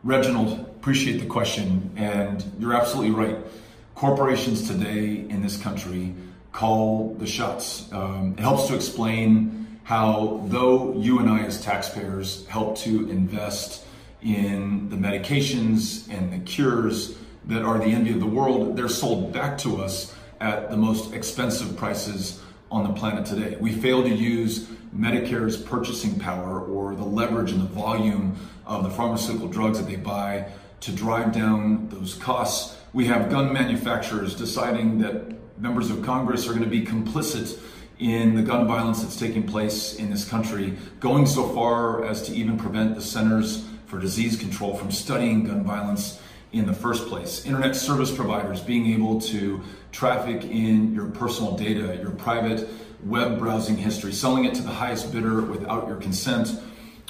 Reginald, appreciate the question, and you're absolutely right. Corporations today in this country call the shots. It helps to explain how, though you and I as taxpayers help to invest in the medications and the cures that are the envy of the world, they're sold back to us at the most expensive prices on the planet today. We fail to use Medicare's purchasing power or the leverage and the volume of the pharmaceutical drugs that they buy to drive down those costs. We have gun manufacturers deciding that members of Congress are going to be complicit in the gun violence that's taking place in this country, going so far as to even prevent the Centers for Disease Control from studying gun violence in the first place. Internet service providers being able to traffic in your personal data, your private web browsing history, selling it to the highest bidder without your consent.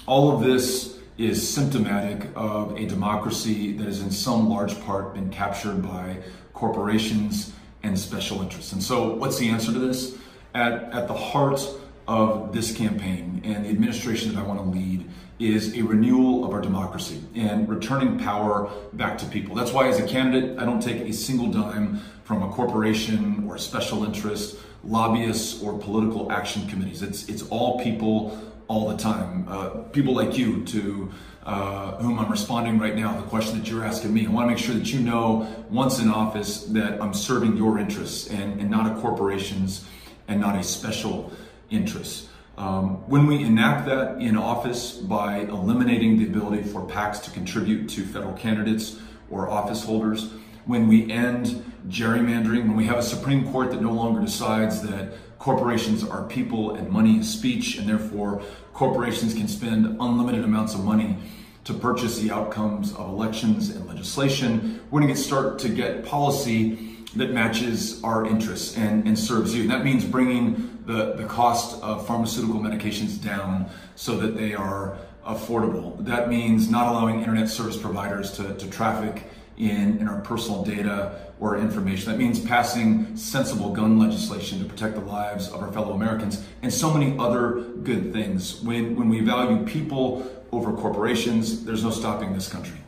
All of this is symptomatic of a democracy that has in some large part been captured by corporations and special interests. And so what's the answer to this? At the heart of this campaign and the administration that I want to lead is a renewal of our democracy and returning power back to people. That's why as a candidate, I don't take a single dime from a corporation or a special interest, lobbyists or political action committees. It's all people all the time. People like you to whom I'm responding right now, the question that you're asking me. I want to make sure that you know once in office that I'm serving your interests and not a corporation's and not a special interest. When we enact that in office by eliminating the ability for PACs to contribute to federal candidates or office holders, when we end gerrymandering, when we have a Supreme Court that no longer decides that corporations are people and money is speech, and therefore corporations can spend unlimited amounts of money to purchase the outcomes of elections and legislation, we're going to start to get policy that matches our interests and serves you. And that means bringing the cost of pharmaceutical medications down so that they are affordable. That means not allowing internet service providers to traffic in our personal data or information. That means passing sensible gun legislation to protect the lives of our fellow Americans and so many other good things. When we value people over corporations, there's no stopping this country.